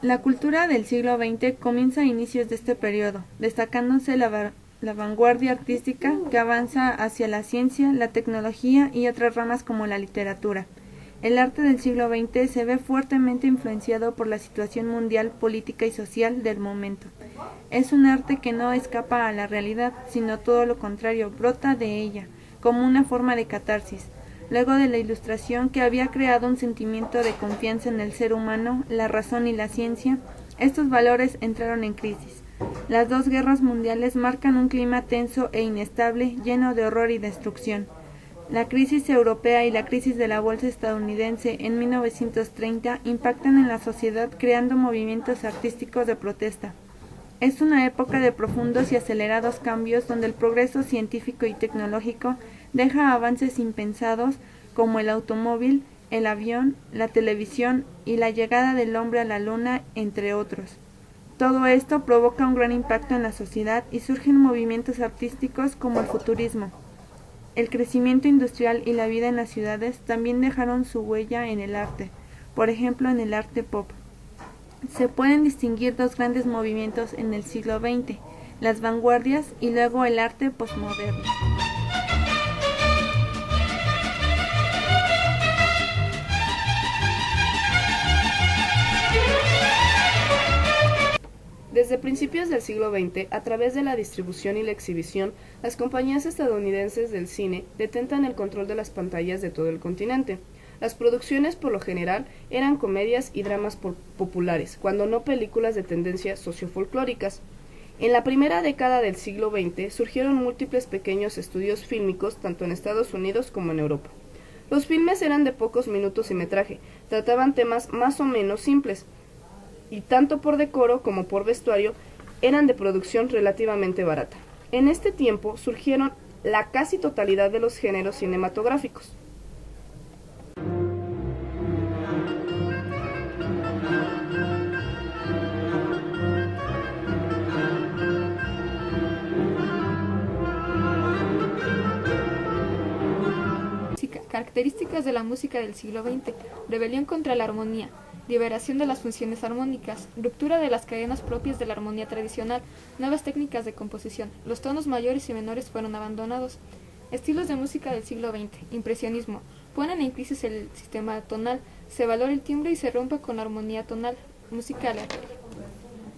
La cultura del siglo XX comienza a inicios de este periodo, destacándose la vanguardia artística que avanza hacia la ciencia, la tecnología y otras ramas como la literatura. El arte del siglo XX se ve fuertemente influenciado por la situación mundial, política y social del momento. Es un arte que no escapa a la realidad, sino todo lo contrario, brota de ella, como una forma de catarsis. Luego de la Ilustración, que había creado un sentimiento de confianza en el ser humano, la razón y la ciencia, estos valores entraron en crisis. Las dos guerras mundiales marcan un clima tenso e inestable, lleno de horror y destrucción. La crisis europea y la crisis de la bolsa estadounidense en 1930 impactan en la sociedad creando movimientos artísticos de protesta. Es una época de profundos y acelerados cambios donde el progreso científico y tecnológico deja avances impensados como el automóvil, el avión, la televisión y la llegada del hombre a la luna, entre otros. Todo esto provoca un gran impacto en la sociedad y surgen movimientos artísticos como el futurismo. El crecimiento industrial y la vida en las ciudades también dejaron su huella en el arte, por ejemplo en el arte pop. Se pueden distinguir dos grandes movimientos en el siglo XX, las vanguardias y luego el arte postmoderno. Desde principios del siglo XX, a través de la distribución y la exhibición, las compañías estadounidenses del cine detentan el control de las pantallas de todo el continente. Las producciones, por lo general, eran comedias y dramas populares, cuando no películas de tendencia sociofolclóricas. En la primera década del siglo XX surgieron múltiples pequeños estudios fílmicos tanto en Estados Unidos como en Europa. Los filmes eran de pocos minutos y metraje, trataban temas más o menos simples, y tanto por decoro como por vestuario eran de producción relativamente barata. En este tiempo surgieron la casi totalidad de los géneros cinematográficos. Características de la música del siglo XX: rebelión contra la armonía, liberación de las funciones armónicas, ruptura de las cadenas propias de la armonía tradicional, nuevas técnicas de composición, los tonos mayores y menores fueron abandonados. Estilos de música del siglo XX: impresionismo, ponen en crisis el sistema tonal, se valora el timbre y se rompe con la armonía tonal. Música aleatoria.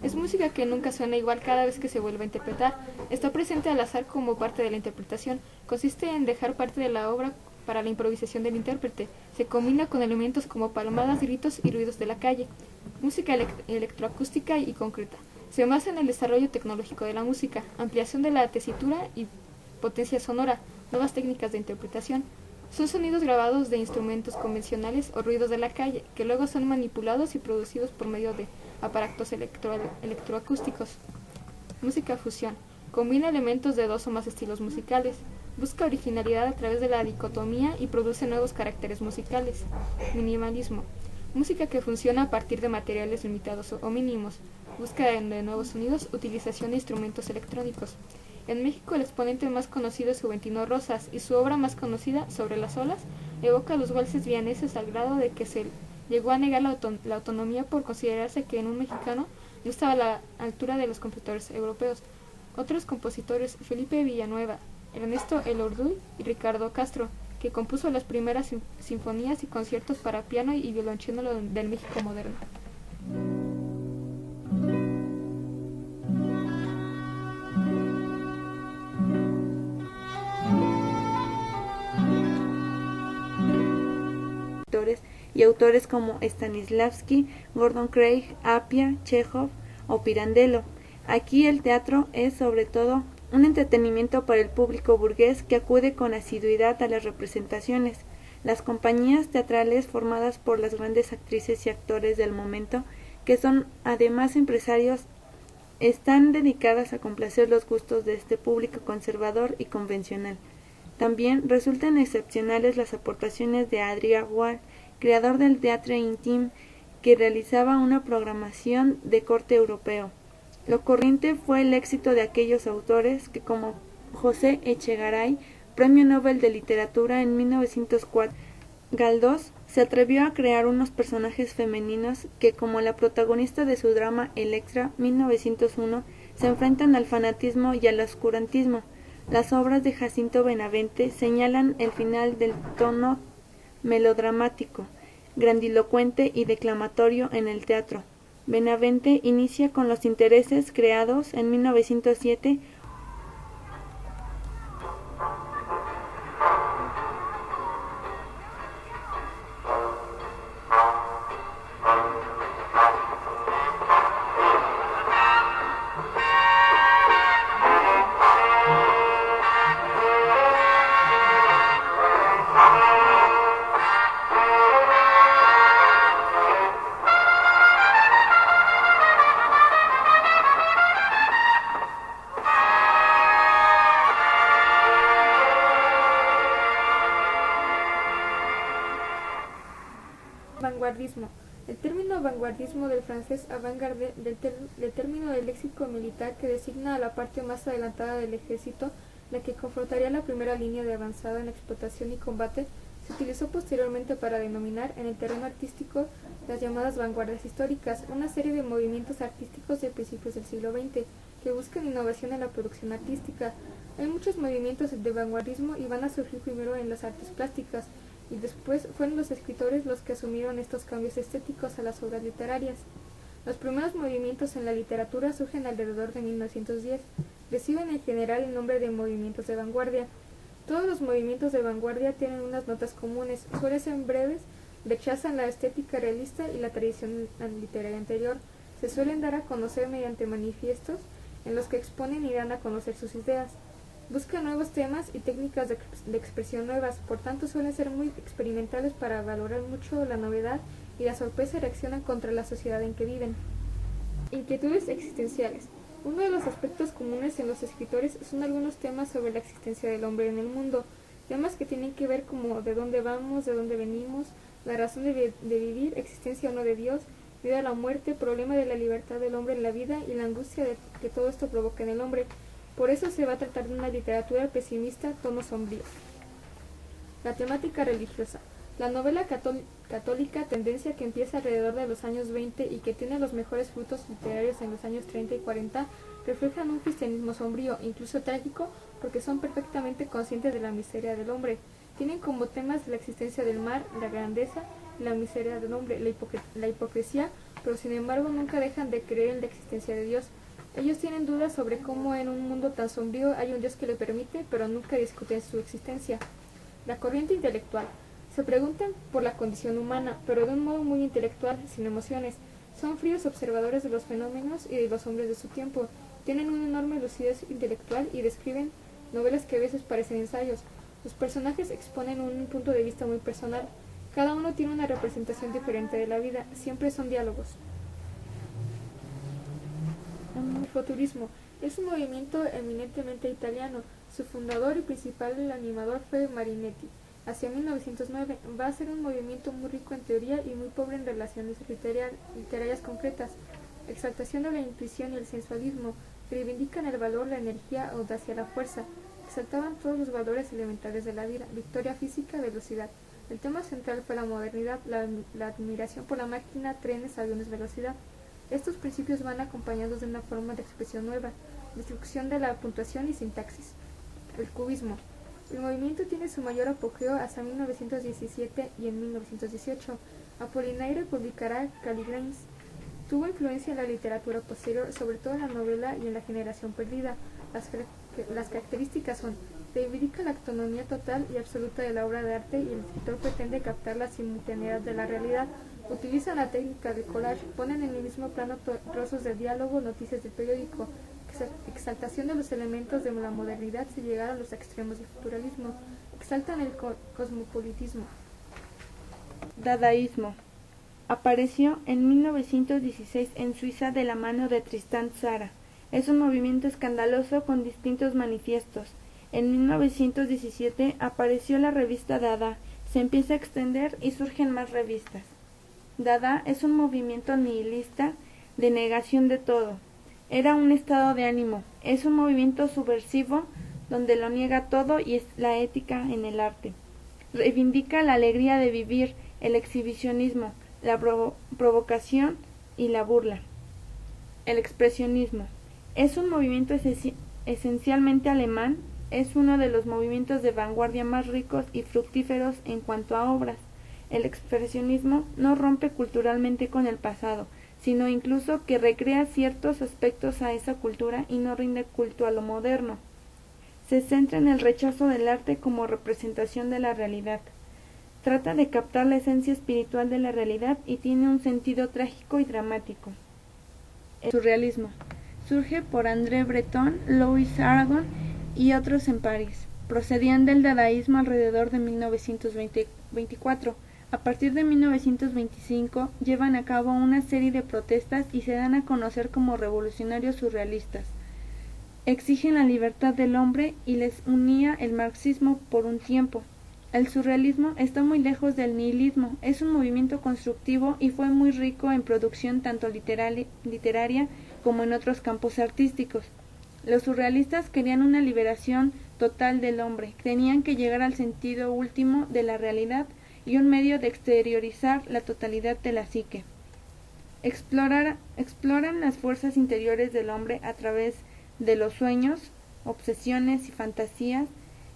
Es música que nunca suena igual cada vez que se vuelve a interpretar, está presente al azar como parte de la interpretación, consiste en dejar parte de la obra para la improvisación del intérprete, se combina con elementos como palmadas, gritos y ruidos de la calle. Música electroacústica y concreta. Se basa en el desarrollo tecnológico de la música, ampliación de la tesitura y potencia sonora, nuevas técnicas de interpretación. Son sonidos grabados de instrumentos convencionales o ruidos de la calle, que luego son manipulados y producidos por medio de aparatos electroacústicos. Música fusión. Combina elementos de dos o más estilos musicales. Busca originalidad a través de la dicotomía y produce nuevos caracteres musicales. Minimalismo. Música que funciona a partir de materiales limitados o mínimos. Búsqueda de nuevos sonidos, utilización de instrumentos electrónicos. En México el exponente más conocido es Juventino Rosas y su obra más conocida, Sobre las olas, evoca los valses vianeses al grado de que se llegó a negar la autonomía por considerarse que en un mexicano no estaba a la altura de los compositores europeos. Otros compositores: Felipe Villanueva, Ernesto Elorduy y Ricardo Castro, que compuso las primeras sinfonías y conciertos para piano y violonchelo del México moderno. Y autores como Stanislavski, Gordon Craig, Apia, Chekhov o Pirandello. Aquí el teatro es sobre todo un entretenimiento para el público burgués que acude con asiduidad a las representaciones. Las compañías teatrales formadas por las grandes actrices y actores del momento, que son además empresarios, están dedicadas a complacer los gustos de este público conservador y convencional. También resultan excepcionales las aportaciones de Adrien Wall, creador del Théâtre Intime, que realizaba una programación de corte europeo. Lo corriente fue el éxito de aquellos autores que, como José Echegaray, Premio Nobel de Literatura en 1904, Galdós, Se atrevió a crear unos personajes femeninos que, como la protagonista de su drama Electra 1901, se enfrentan al fanatismo y al oscurantismo. Las obras de Jacinto Benavente señalan el final del tono melodramático, grandilocuente y declamatorio en el teatro. Benavente inicia con Los intereses creados en 1907. Vanguardismo. El término vanguardismo del francés avant-garde, del término del léxico militar que designa a la parte más adelantada del ejército, la que confrontaría la primera línea de avanzada en explotación y combate, se utilizó posteriormente para denominar en el terreno artístico las llamadas vanguardias históricas, una serie de movimientos artísticos de principios del siglo XX que buscan innovación en la producción artística. Hay muchos movimientos de vanguardismo y van a surgir primero en las artes plásticas, y después fueron los escritores los que asumieron estos cambios estéticos a las obras literarias. Los primeros movimientos en la literatura surgen alrededor de 1910. Reciben en general el nombre de movimientos de vanguardia. Todos los movimientos de vanguardia tienen unas notas comunes, suelen ser breves, rechazan la estética realista y la tradición literaria anterior. Se suelen dar a conocer mediante manifiestos en los que exponen y dan a conocer sus ideas. Buscan nuevos temas y técnicas de expresión nuevas, por tanto suelen ser muy experimentales para valorar mucho la novedad y la sorpresa y reaccionan contra la sociedad en que viven. Inquietudes existenciales. Uno de los aspectos comunes en los escritores son algunos temas sobre la existencia del hombre en el mundo, temas que tienen que ver como de dónde vamos, de dónde venimos, la razón de vivir, existencia o no de Dios, vida a la muerte, problema de la libertad del hombre en la vida y la angustia que todo esto provoca en el hombre. Por eso se va a tratar de una literatura pesimista, tono sombrío. La temática religiosa. La novela católica, tendencia que empieza alrededor de los años 20 y que tiene los mejores frutos literarios en los años 30 y 40, reflejan un cristianismo sombrío, incluso trágico, porque son perfectamente conscientes de la miseria del hombre. Tienen como temas la existencia del mar, la grandeza, la miseria del hombre, la hipocresía, pero sin embargo nunca dejan de creer en la existencia de Dios. Ellos tienen dudas sobre cómo en un mundo tan sombrío hay un Dios que lo permite, pero nunca discuten su existencia. La corriente intelectual. Se preguntan por la condición humana, pero de un modo muy intelectual, sin emociones. Son fríos observadores de los fenómenos y de los hombres de su tiempo. Tienen una enorme lucidez intelectual y describen novelas que a veces parecen ensayos. Los personajes exponen un punto de vista muy personal. Cada uno tiene una representación diferente de la vida. Siempre son diálogos. El futurismo es un movimiento eminentemente italiano. Su fundador y principal animador fue Marinetti. Hacia 1909 va a ser un movimiento muy rico en teoría y muy pobre en relaciones literarias concretas. Exaltación de la intuición y el sensualismo, reivindican el valor, la energía, audacia, la fuerza. Exaltaban todos los valores elementales de la vida, victoria física, velocidad. El tema central fue la modernidad, la admiración por la máquina, trenes, aviones, velocidad. Estos principios van acompañados de una forma de expresión nueva, destrucción de la puntuación y sintaxis. El cubismo. El movimiento tiene su mayor apogeo hasta 1917 y en 1918. Apollinaire publicará Caligrains. Tuvo influencia en la literatura posterior, sobre todo en la novela y en la generación perdida. Las características son: reivindica la autonomía total y absoluta de la obra de arte y el escritor pretende captar la simultaneidad de la realidad. Utilizan la técnica de collage, ponen en el mismo plano trozos de diálogo, noticias de periódico. Exaltación de los elementos de la modernidad sin llegar a los extremos del futuralismo. Exaltan el cosmopolitismo. Dadaísmo. Apareció en 1916 en Suiza de la mano de Tristan Tzara. Es un movimiento escandaloso con distintos manifiestos. En 1917 apareció la revista Dada. Se empieza a extender y surgen más revistas. Dada es un movimiento nihilista de negación de todo. Era un estado de ánimo. Es un movimiento subversivo donde lo niega todo y es la ética en el arte. Reivindica la alegría de vivir, el exhibicionismo, la provocación y la burla. El expresionismo es un movimiento esencialmente alemán, es uno de los movimientos de vanguardia más ricos y fructíferos en cuanto a obras. El expresionismo no rompe culturalmente con el pasado, sino incluso que recrea ciertos aspectos a esa cultura y no rinde culto a lo moderno. Se centra en el rechazo del arte como representación de la realidad. Trata de captar la esencia espiritual de la realidad y tiene un sentido trágico y dramático. El surrealismo surge por André Breton, Louis Aragon y otros en París. Procedían del dadaísmo alrededor de 1924. A partir de 1925 llevan a cabo una serie de protestas y se dan a conocer como revolucionarios surrealistas. Exigen la libertad del hombre y les unía el marxismo por un tiempo. El surrealismo está muy lejos del nihilismo, es un movimiento constructivo y fue muy rico en producción tanto literaria como en otros campos artísticos. Los surrealistas querían una liberación total del hombre, tenían que llegar al sentido último de la realidad y un medio de exteriorizar la totalidad de la psique. Exploran las fuerzas interiores del hombre a través de los sueños, obsesiones y fantasías,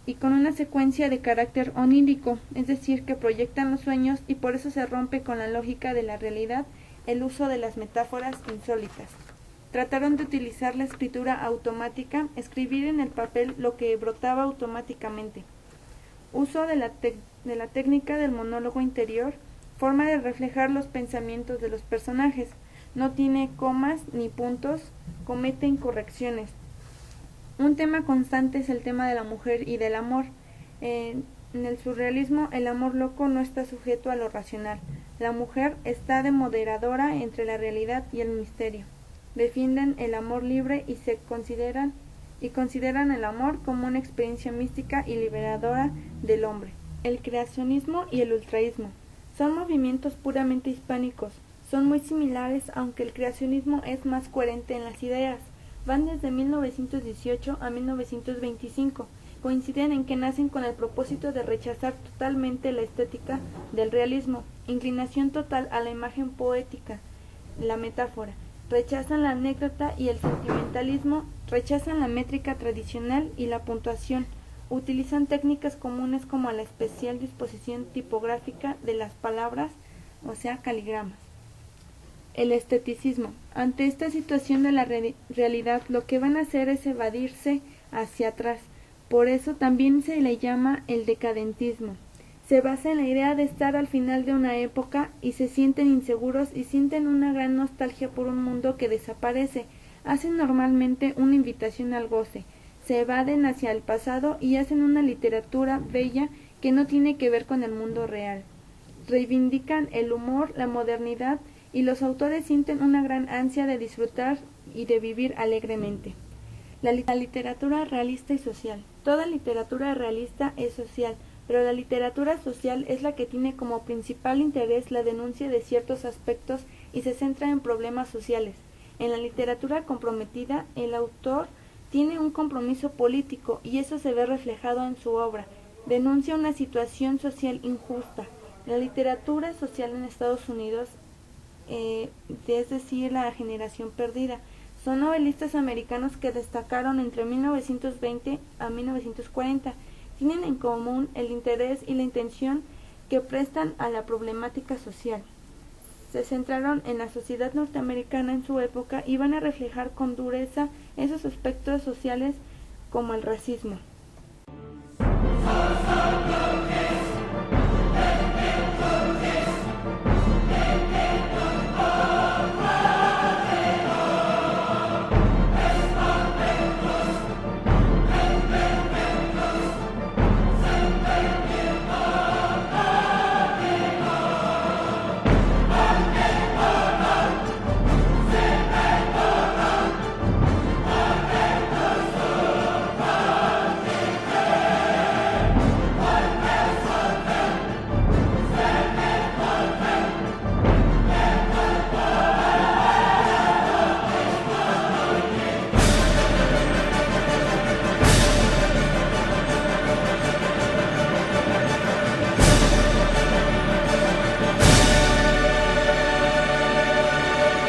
y con una secuencia de carácter onírico, es decir, que proyectan los sueños y por eso se rompe con la lógica de la realidad el uso de las metáforas insólitas. Trataron de utilizar la escritura automática, escribir en el papel lo que brotaba automáticamente. Uso de la técnica del monólogo interior, forma de reflejar los pensamientos de los personajes. No tiene comas ni puntos, comete incorrecciones. Un tema constante es el tema de la mujer y del amor. En el surrealismo, el amor loco no está sujeto a lo racional. La mujer está de moderadora entre la realidad y el misterio. Defienden el amor libre y consideran el amor como una experiencia mística y liberadora del hombre. El creacionismo y el ultraísmo son movimientos puramente hispánicos. Son muy similares, aunque el creacionismo es más coherente en las ideas. Van desde 1918 a 1925. Coinciden en que nacen con el propósito de rechazar totalmente la estética del realismo, inclinación total a la imagen poética, la metáfora. Rechazan la anécdota y el sentimentalismo, rechazan la métrica tradicional y la puntuación. Utilizan técnicas comunes como la especial disposición tipográfica de las palabras, o sea, caligramas. El esteticismo. Ante esta situación de la realidad, lo que van a hacer es evadirse hacia atrás. Por eso también se le llama el decadentismo. Se basa en la idea de estar al final de una época y se sienten inseguros y sienten una gran nostalgia por un mundo que desaparece. Hacen normalmente una invitación al goce. Se evaden hacia el pasado y hacen una literatura bella que no tiene que ver con el mundo real. Reivindican el humor, la modernidad, y los autores sienten una gran ansia de disfrutar y de vivir alegremente. La literatura realista y social. Toda literatura realista es social, pero la literatura social es la que tiene como principal interés la denuncia de ciertos aspectos y se centra en problemas sociales. En la literatura comprometida, el autor tiene un compromiso político y eso se ve reflejado en su obra. Denuncia una situación social injusta. La literatura social en Estados Unidos, es decir, la generación perdida, son novelistas americanos que destacaron entre 1920 a 1940. Tienen en común el interés y la intención que prestan a la problemática social. Se centraron en la sociedad norteamericana en su época y van a reflejar con dureza esos aspectos sociales como el racismo.